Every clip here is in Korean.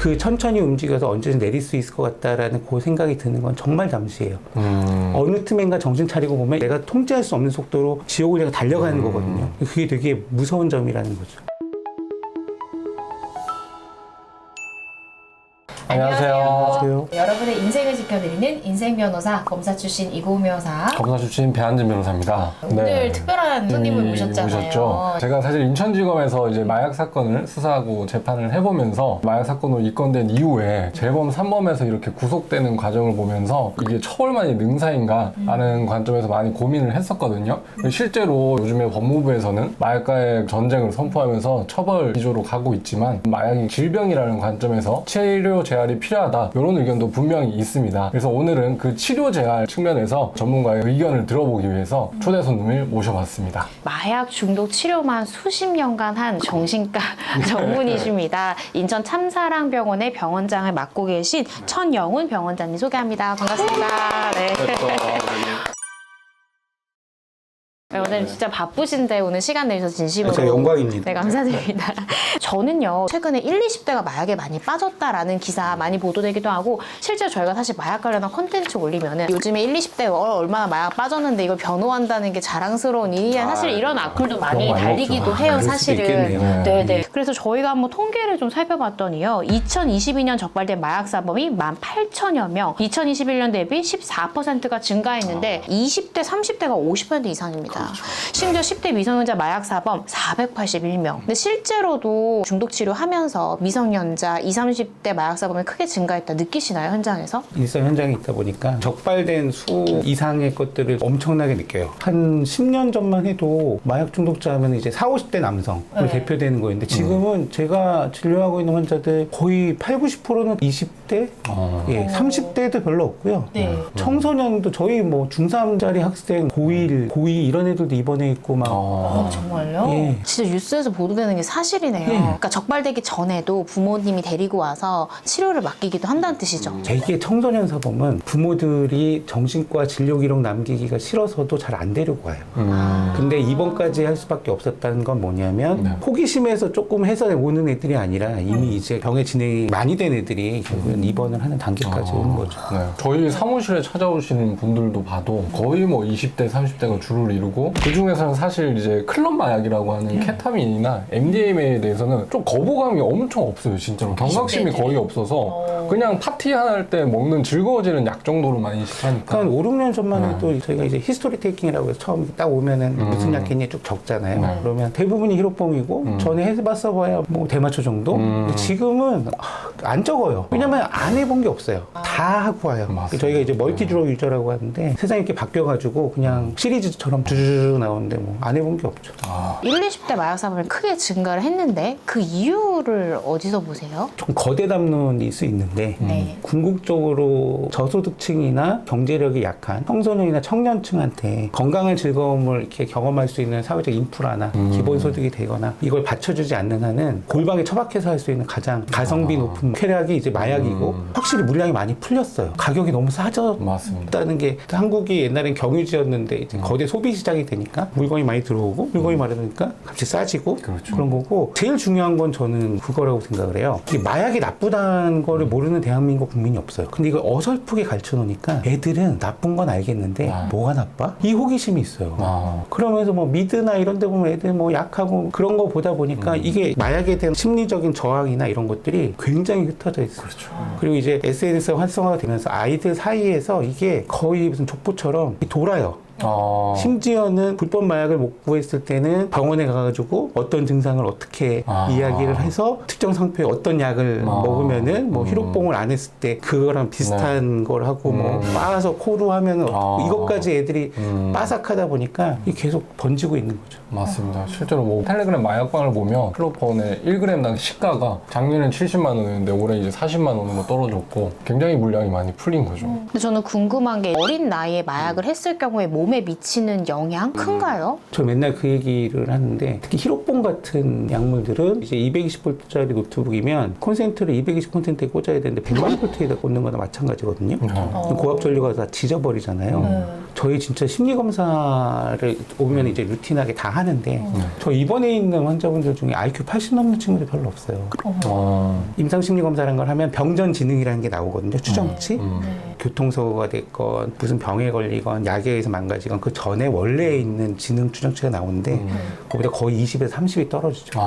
그 천천히 움직여서 언제든 내릴 수 있을 것 같다라는 그 생각이 드는 건 정말 잠시예요. 어느 틈엔가 정신 차리고 보면 내가 통제할 수 없는 속도로 지옥을 내가 달려가는 거거든요. 그게 되게 무서운 점이라는 거죠. 안녕하세요. 여러분의 인생을 지켜드리는 인생 변호사, 검사 출신 이고은 변호사. 검사 출신 배한진 변호사입니다. 오늘 특별한 손님을 모셨잖아요. 모셨죠. 제가 사실 인천지검에서 이제 마약 사건을 수사하고 재판을 해보면서 마약 사건으로 입건된 이후에 재범, 산범에서 이렇게 구속되는 과정을 보면서 이게 처벌만이 능사인가 하는 관점에서 많이 고민을 했었거든요. 실제로 요즘에 법무부에서는 마약과의 전쟁을 선포하면서 처벌 기조로 가고 있지만 마약이 질병이라는 관점에서 치료 재활이 필요하다 이런 의견도 분명히 있습니다. 그래서 오늘은 그 치료 재활 측면에서 전문가의 의견을 들어보기 위해서 초대 손님을 모셔봤습니다. 마약 중독 치료만 수십 년간 한 정신과 전문의십니다. 인천 참사랑병원의 병원장을 맡고 계신 천영훈 병원장님 소개합니다. 반갑습니다. 네. 오늘 진짜 바쁘신데 오늘 시간 내주셔서 진심으로 제 영광입니다. 네, 감사드립니다. 저는요 최근에 20, 20대가 마약에 많이 빠졌다라는 기사 많이 보도되기도 하고 실제로 저희가 사실 마약 관련한 콘텐츠 올리면은 요즘에 20, 20대 얼마나 마약 빠졌는데 이걸 변호한다는 게 자랑스러운 일이야. 사실 이런 악플도 많이 달리기도 해요. 사실은. 네네. 그래서 저희가 한번 통계를 좀 살펴봤더니요. 2022년 적발된 마약 사범이 18,000여 명, 2021년 대비 14%가 증가했는데 20대, 30대가 50% 이상입니다. 심지어 10대 미성년자 마약 사범 481명. 근데 실제로도 중독 치료하면서 미성년자 20, 30대 마약 사범이 크게 증가했다 느끼시나요, 현장에서? 일선 현장에 있다 보니까 적발된 수 이상의 것들을 엄청나게 느껴요. 한 10년 전만 해도 마약 중독자 하면 이제 40, 50대 남성으로 대표되는 거였는데 지금은 제가 진료하고 있는 환자들 거의 80, 90%는 20대? 예, 30대도 별로 없고요. 네. 청소년도 저희 뭐 중3짜리 학생, 고1, 고2 이런 애들도 입원해 있고 막. 정말요? 예. 진짜 뉴스에서 보도되는 게 사실이네요. 그러니까 적발되기 전에도 부모님이 데리고 와서 치료를 맡기기도 한다는 뜻이죠. 되게 청소년 사범은 부모들이 정신과 진료 기록 남기기가 싫어서도 잘 안 데리고 와요. 근데 입원까지 할 수밖에 없었다는 건 뭐냐면 호기심에서 조금 해서 오는 애들이 아니라 이미 이제 병의 진행이 많이 된 애들이 결국은 입원을 하는 단계까지 오는 거죠. 네. 저희 사무실에 찾아오시는 분들도 봐도 거의 뭐 20대, 30대가 주를 이루고 그 중에서는 사실 이제 클럽 마약이라고 하는 케타민이나 MDMA에 대해서는 좀 거부감이 엄청 없어요. 진짜로 경각심이 거의 없어서 그냥 파티할 때 먹는 즐거워지는 약 정도로 많이 하니까. 한 5, 6년 전만 해도 저희가 이제 히스토리 테이킹이라고 해서 처음 딱 오면은 무슨 약 했니 쭉 적잖아요. 그러면 대부분이 히로뽕이고 전에 해봤어 봐야 뭐 대마초 정도? 근데 지금은 안 적어요. 왜냐면 안 해본 게 없어요. 다 하고 와요. 맞습니다. 저희가 이제 멀티드럭 유저라고 하는데 세상이 이렇게 바뀌어가지고 그냥 시리즈처럼 주주주 나오는데 뭐 안 해본 게 없죠. 1, 20대 마약 사범이 크게 증가를 했는데 그 이유를 어디서 보세요? 좀 거대 담론일 수 있는데 네. 궁극적으로 저소득층이나 경제력이 약한 청소년이나 청년층한테 건강한 즐거움을 이렇게 경험할 수 있는 사회적 인프라나 기본소득이 되거나 이걸 받쳐주지 않는 한은 골방에 처박혀서 할 수 있는 가장 가성비 높은 쾌락이 이제 마약이고 확실히 물량이 많이 풀렸어요. 가격이 너무 싸졌다는 맞습니다. 게 한국이 옛날엔 경유지였는데 이제 거대 소비 시장이 되니까 물건이 많이 들어오고 물건이 많으니까 값이 싸지고 그렇죠. 그런 거고 제일 중요한 건 저는 그거라고 생각을 해요. 이 마약이 나쁘다는 거를 모르는 대한민국 국민이 없어요. 근데 이걸 어설프게 가르쳐 놓으니까 애들은 나쁜 건 알겠는데 뭐가 나빠? 이 호기심이 있어요. 그러면서 뭐 미드나 이런 데 보면 애들 뭐 약하고 그런 거 보다 보니까 이게 마약에 대한 심리적인 저항이나 이런 것들이 굉장히 흩어져 있어요. 그렇죠. 그리고 이제 SNS가 활성화가 되면서 아이들 사이에서 이게 거의 무슨 족보처럼 돌아요. 심지어는 불법 마약을 못 구했을 때는 병원에 가가지고 어떤 증상을 어떻게 이야기를 해서 특정 상표에 어떤 약을 먹으면은 뭐 히로뽕을 안 했을 때 그거랑 비슷한 걸 하고 뭐 빠서 코로 하면은 이것까지 애들이 빠삭하다 보니까 이게 계속 번지고 있는 거죠. 맞습니다. 실제로 뭐 텔레그램 마약방을 보면 클로폰의 1g당 시가가 작년엔 70만 원이었는데 올해 이제 40만 원으로 떨어졌고 굉장히 물량이 많이 풀린 거죠. 근데 저는 궁금한 게 어린 나이에 마약을 했을 경우에 몸에 미치는 영향 큰가요? 저 맨날 그 얘기를 하는데 특히 히로뽕 같은 약물들은 이제 220V짜리 노트북이면 콘센트를 220 꽂아야 되는데 100만 V에다 꽂는 거나 마찬가지거든요. 고압 전류가 다 지져버리잖아요. 저희 진짜 심리검사를 오면 이제 루틴하게 다 하는데 저 입원해 있는 환자분들 중에 IQ 80 넘는 친구들이 별로 없어요. 임상심리검사라는 걸 하면 병전지능이라는 게 나오거든요. 추정치. 교통사고가 됐건 무슨 병에 걸리건 약에 의해서 망가지건 그 전에 원래 있는 지능 추정치가 나오는데 거기다 거의 20에서 30이 떨어지죠.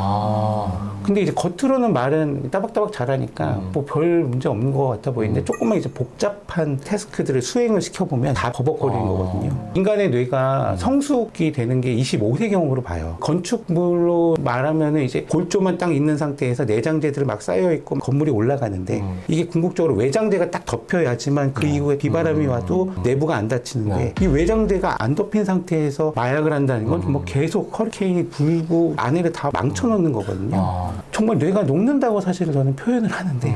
근데 이제 겉으로는 말은 따박따박 잘하니까 뭐 별 문제 없는 것 같아 보이는데 조금만 이제 복잡한 태스크들을 수행을 시켜보면 다 버벅거리는 거거든요. 인간의 뇌가 성숙이 되는 게 25세 경으로 봐요. 건축물로 말하면은 이제 골조만 딱 있는 상태에서 내장재들이 막 쌓여있고 건물이 올라가는데 이게 궁극적으로 외장재가 딱 덮여야지만 그 이후에 비바람이 와도 내부가 안 다치는데 이 외장재가 안 덮인 상태에서 마약을 한다는 건 뭐 계속 허리케인이 불고 안에를 다 망쳐놓는 거거든요. 정말 뇌가 녹는다고 사실 저는 표현을 하는데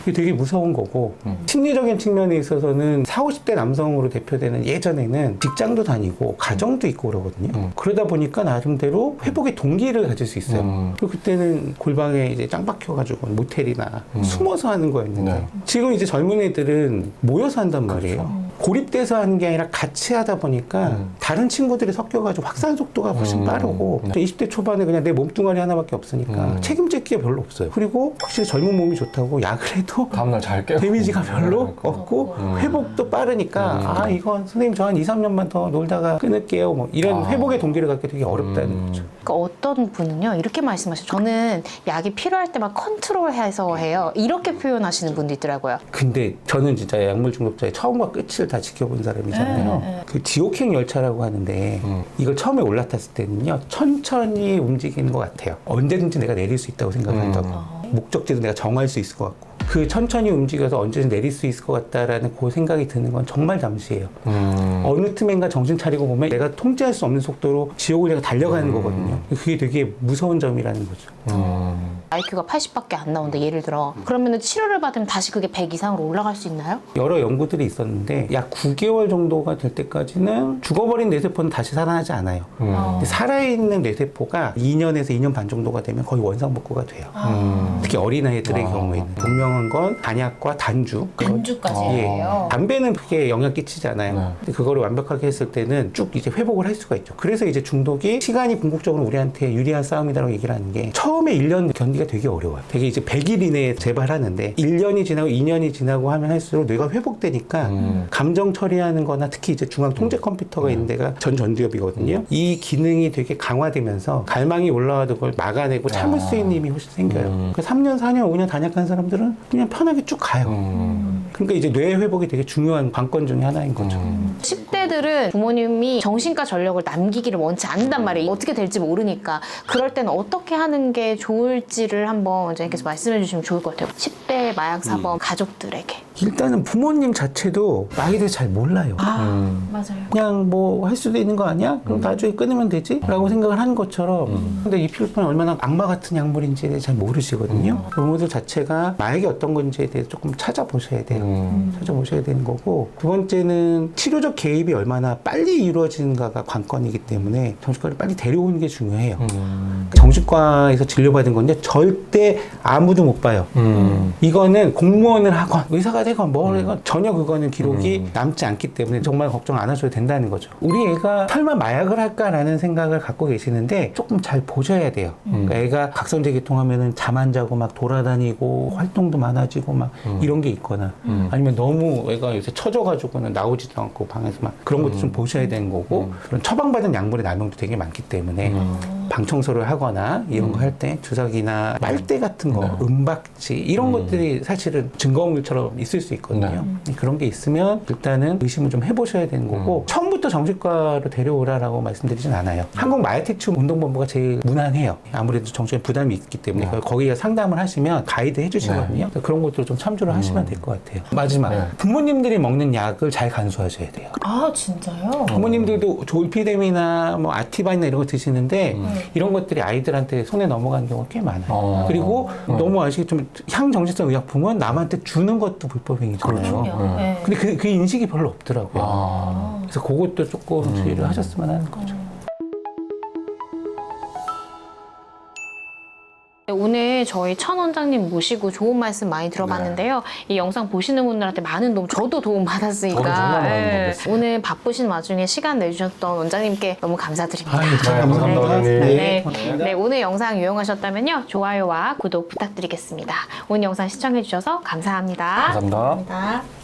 이게 되게 무서운 거고 심리적인 측면에 있어서는 40, 50대 남성으로 대표되는 예전에는 직장도 다니고 가정도 있고 그러거든요. 그러다 보니까 나름대로 회복의 동기를 가질 수 있어요. 그리고 그때는 골방에 이제 짱 박혀가지고 모텔이나 숨어서 하는 거였는데 지금 이제 젊은 애들은 모여서 한단 말이에요. 고립돼서 하는 게 아니라 같이 하다 보니까 다른 친구들이 섞여가지고 확산 속도가 훨씬 빠르고 20대 초반에 그냥 내 몸뚱아리 하나밖에 없으니까 책임질 게 별로 없어요. 그리고 확실히 젊은 몸이 좋다고 약을 해도 다음날 잘 깨고 데미지가 별로 없고 회복도 빠르니까 아 이건 선생님 저 한 2, 3년만 더 놀다가 끊을게요 뭐 이런 회복의 동기를 갖기 되게 어렵다는 거죠. 그러니까 어떤 분은요 이렇게 말씀하셔요. 저는 약이 필요할 때만 컨트롤해서 해요. 이렇게 표현하시는 분도 있더라고요. 근데 저는 진짜 약물 중독자의 처음과 끝을 다 지켜본 사람이잖아요. 그 지옥행 열차라고 하는데 이걸 처음에 올라탔을 때는요 천천히 움직이는 것 같아요. 언제든지 내가 내릴 수 있다고 생각한다고. 목적지도 내가 정할 수 있을 것 같고. 그 천천히 움직여서 언제든 내릴 수 있을 것 같다라는 그 생각이 드는 건 정말 잠시예요. 어느 틈엔가 정신 차리고 보면 내가 통제할 수 없는 속도로 지옥을 내가 달려가는 거거든요. 그게 되게 무서운 점이라는 거죠. IQ가 80밖에 안 나오는데 예를 들어 그러면은 치료를 받으면 다시 그게 100 이상으로 올라갈 수 있나요? 여러 연구들이 있었는데 약 9개월 정도가 될 때까지는 죽어버린 뇌세포는 다시 살아나지 않아요. 근데 살아있는 뇌세포가 2년에서 2년 반 정도가 되면 거의 원상복구가 돼요. 특히 어린아이들의 경우에는 분명한 건 단약과 단주. 단주까지 해요. 담배는 그게 영향 끼치잖아요. 근데 그거를 완벽하게 했을 때는 쭉 이제 회복을 할 수가 있죠. 그래서 이제 중독이 시간이 궁극적으로 우리한테 유리한 싸움이라고 얘기를 하는 게 처음에 1년 견디가 되게 어려워요. 되게 이제 100일 이내에 재발하는데 1년이 지나고 2년이 지나고 하면 할수록 뇌가 회복되니까 감정 처리하는 거나 특히 이제 중앙 통제 컴퓨터가 있는 데가 전두엽이거든요. 이 기능이 되게 강화되면서 갈망이 올라와도 그걸 막아내고 참을 수 있는 힘이 훨씬 생겨요. 그 3년, 4년, 5년 단약한 사람들은 그냥 편하게 쭉 가요. 그러니까 이제 뇌 회복이 되게 중요한 관건 중에 하나인 거죠. 10대들은 부모님이 정신과 전력을 남기기를 원치 않는단 말이에요. 어떻게 될지 모르니까. 그럴 때는 어떻게 하는 게 좋을지를 한번 원장님께서 말씀해 주시면 좋을 것 같아요. 10대 마약 사범 가족들에게. 일단은 부모님 자체도 나이를 잘 몰라요. 맞아요. 그냥 뭐 할 수도 있는 거 아니야? 그럼 나중에 끊으면 되지? 라고 생각을 하는 것처럼 근데 이 필로폰이 얼마나 악마 같은 약물인지에 대해 잘 모르시거든요. 부모들 자체가 마약이 어떤 건지에 대해서 조금 찾아보셔야 돼요. 찾아보셔야 되는 거고 두 번째는 치료적 개입이 얼마나 빨리 이루어지는가가 관건이기 때문에 정신과를 빨리 데려오는 게 중요해요. 정신과에서 진료받은 건데 절대 아무도 못 봐요. 이거는 공무원을 하건 의사가 되건 뭘 하건 전혀 그거는 기록이 남지 않기 때문에 정말 걱정 안 하셔도 된다는 거죠. 우리 애가 설마 마약을 할까라는 생각을 갖고 계시는데 조금 잘 보셔야 돼요. 그러니까 애가 각성제 계통하면은 잠 안 자고 막 돌아다니고 활동도 많아지고 막 이런 게 있거나 아니면 너무 애가 요새 처져가지고는 나오지도 않고 방에서 막 그런 것도 좀 보셔야 되는 거고 그런 처방받은 약물의 남용도 되게 많기 때문에 방 청소를 하거나 이런 거 할 때 주사기나 빨대 같은 거, 은박지 이런 것들이 사실은 증거물처럼 있을 수 있거든요. 그런 게 있으면 일단은 의심을 좀 해보셔야 되는 거고 처음부터 정신과로 데려오라라고 말씀드리진 않아요. 한국마약특출운동본부가 제일 무난해요. 아무래도 정신에 부담이 있기 때문에 거기가 상담을 하시면 가이드 해주시거든요. 그런 것들을 좀 참조를 하시면 될 것 같아요. 마지막 부모님들이 먹는 약을 잘 간수하셔야 돼요. 아 진짜요? 부모님들도 졸피뎀이나 뭐 아티바이나 이런 거 드시는데 이런 것들이 아이들한테 손에 넘어가는 경우가 꽤 많아요. 그리고 너무 아시겠지만 향정신성 의약품은 남한테 주는 것도 불법행위잖아요. 근데 그 인식이 별로 없더라고요. 그래서 그것도 조금 주의를 하셨으면 하는 거죠. 오늘 저희 천 원장님 모시고 좋은 말씀 많이 들어봤는데요. 이 영상 보시는 분들한테 많은 도움, 저도 도움 받았으니까. 저도 정말 많이 예. 받았어요. 오늘 바쁘신 와중에 시간 내주셨던 원장님께 너무 감사드립니다. 감사합니다, 원장님. 네. 네, 오늘 영상 유용하셨다면요. 좋아요와 구독 부탁드리겠습니다. 오늘 영상 시청해주셔서 감사합니다. 감사합니다. 감사합니다.